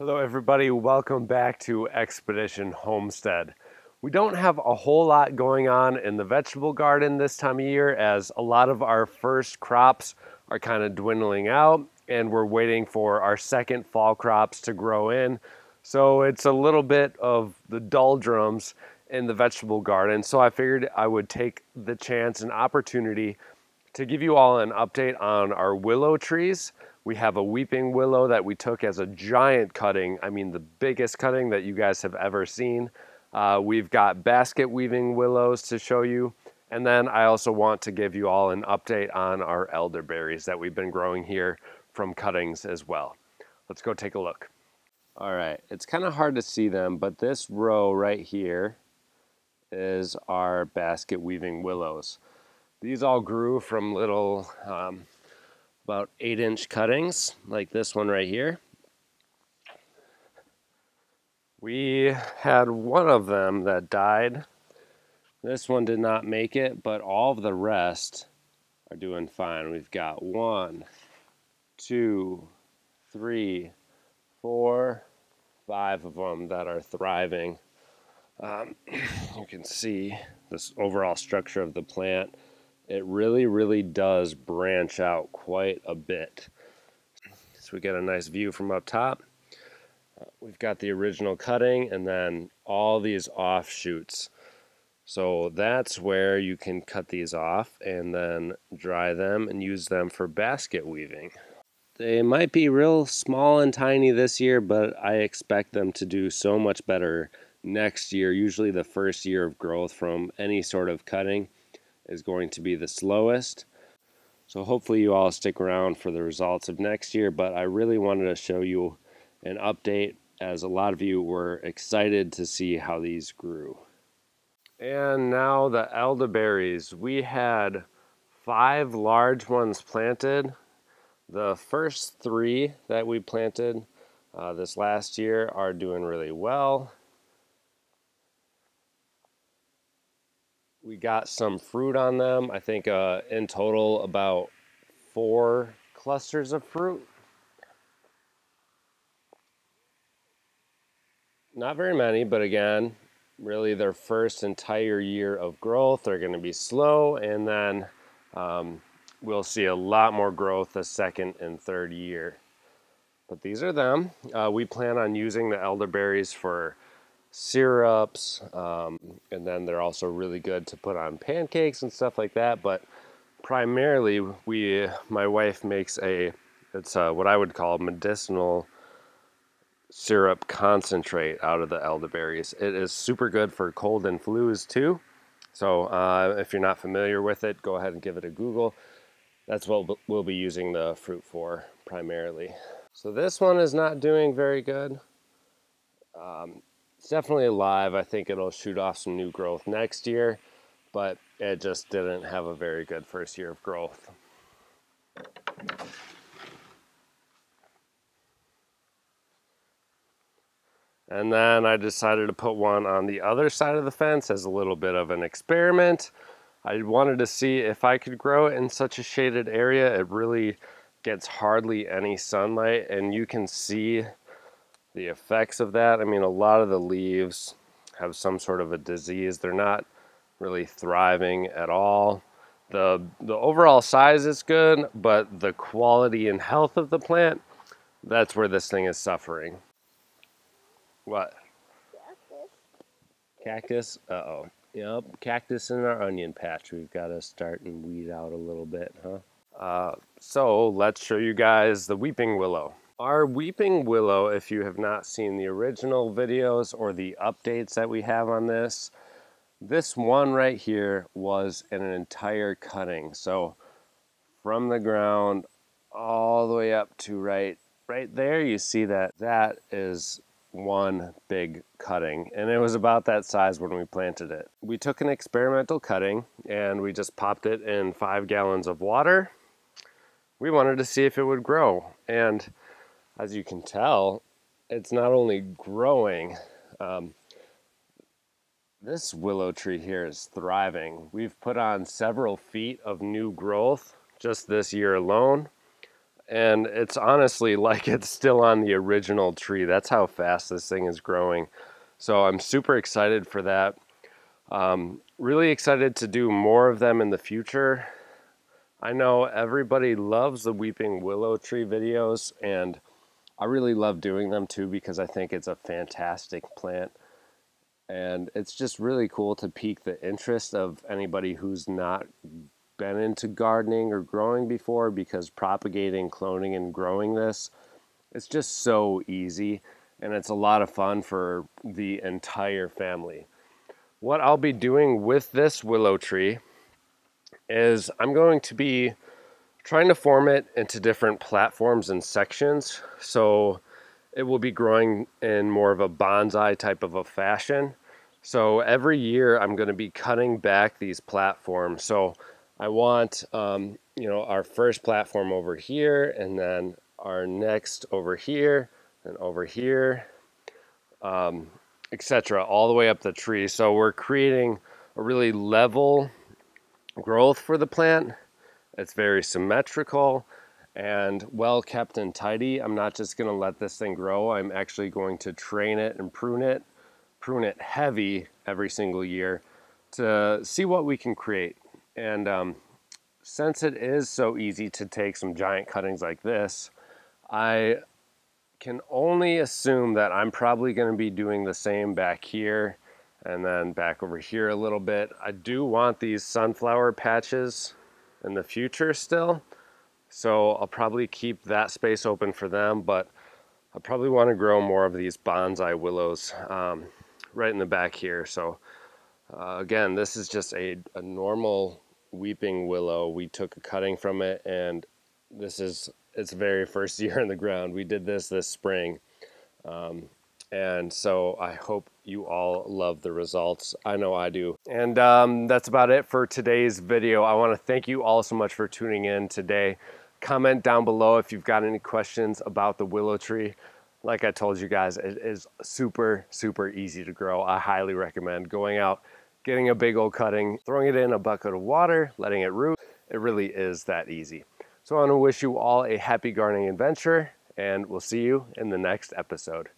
Hello everybody, welcome back to Expedition Homestead. We don't have a whole lot going on in the vegetable garden this time of year, as a lot of our first crops are kind of dwindling out and we're waiting for our second fall crops to grow in. So it's a little bit of the doldrums in the vegetable garden. So I figured I would take the chance and opportunity to give you all an update on our willow trees. We have a weeping willow that we took as a giant cutting. I mean, the biggest cutting that you guys have ever seen. We've got basket weaving willows to show you. And then I also want to give you all an update on our elderberries that we've been growing here from cuttings as well. Let's go take a look. All right, it's kind of hard to see them, but this row right here is our basket weaving willows. These all grew from little about 8-inch cuttings like this one right here. We had one of them that died. This one did not make it, but all of the rest are doing fine. We've got 1, 2, 3, 4, 5 of them that are thriving. You can see this overall structure of the plant. It really does branch out quite a bit. So we get a nice view from up top. We've got the original cutting and then all these offshoots. So that's where you can cut these off and then dry them and use them for basket weaving. They might be real small and tiny this year, but I expect them to do so much better next year. Usually the first year of growth from any sort of cutting is going to be the slowest. So hopefully you all stick around for the results of next year, but I really wanted to show you an update as a lot of you were excited to see how these grew. And now the elderberries. We had 5 large ones planted. The first 3 that we planted this last year are doing really well. We got some fruit on them. I think in total about 4 clusters of fruit. Not very many, but again, really their first entire year of growth. They're going to be slow, and then we'll see a lot more growth the second and third year. But these are them. We plan on using the elderberries for syrups, and then they're also really good to put on pancakes and stuff like that. But primarily, my wife makes it's what I would call medicinal syrup concentrate out of the elderberries. It is super good for cold and flus too. So if you're not familiar with it, go ahead and give it a Google. That's what we'll be using the fruit for primarily. So this one is not doing very good. It's definitely alive. I think it'll shoot off some new growth next year, but it just didn't have a very good first year of growth. And then I decided to put one on the other side of the fence as a little bit of an experiment. I wanted to see if I could grow it in such a shaded area. It really gets hardly any sunlight, and you can see the effects of that. I mean, a lot of the leaves have some sort of a disease. They're not really thriving at all. The overall size is good, but the quality and health of the plant, that's where this thing is suffering. What? Cactus? Uh-oh. Yep, cactus in our onion patch. We've got to start and weed out a little bit, huh? So let's show you guys the weeping willow. Our weeping willow, if you have not seen the original videos or the updates that we have on this one right here was an entire cutting. So from the ground all the way up to right there, you see that is one big cutting, and it was about that size when we planted it. We took an experimental cutting and we just popped it in 5 gallons of water. We wanted to see if it would grow, and as you can tell, it's not only growing, this willow tree here is thriving. We've put on several feet of new growth just this year alone. And it's honestly like it's still on the original tree. That's how fast this thing is growing. So I'm super excited for that. Really excited to do more of them in the future. I know everybody loves the weeping willow tree videos, and I really love doing them too because I think it's a fantastic plant. And it's just really cool to pique the interest of anybody who's not been into gardening or growing before, because propagating, cloning, and growing this, it's just so easy and it's a lot of fun for the entire family. What I'll be doing with this willow tree is I'm going to be trying to form it into different platforms and sections. So it will be growing in more of a bonsai type of a fashion. So every year I'm going to be cutting back these platforms. So I want, our first platform over here, and then our next over here, and over here, etc., all the way up the tree. So we're creating a really level growth for the plant. It's very symmetrical and well kept and tidy. I'm not just going to let this thing grow. I'm actually going to train it and prune it heavy every single year to see what we can create. And since it is so easy to take some giant cuttings like this, I can only assume that I'm probably going to be doing the same back here and then back over here a little bit. I do want these sunflower patches in the future still, so I'll probably keep that space open for them, but I probably want to grow more of these bonsai willows right in the back here. So again, this is just a normal weeping willow. We took a cutting from it, and this is its very first year in the ground. We did this spring. And so I hope you all love the results. I know I do. And that's about it for today's video. I want to thank you all so much for tuning in today. Comment down below if you've got any questions about the willow tree. Like I told you guys, it is super, super easy to grow. I highly recommend going out, getting a big old cutting, throwing it in a bucket of water, letting it root. It really is that easy. So I want to wish you all a happy gardening adventure, and we'll see you in the next episode.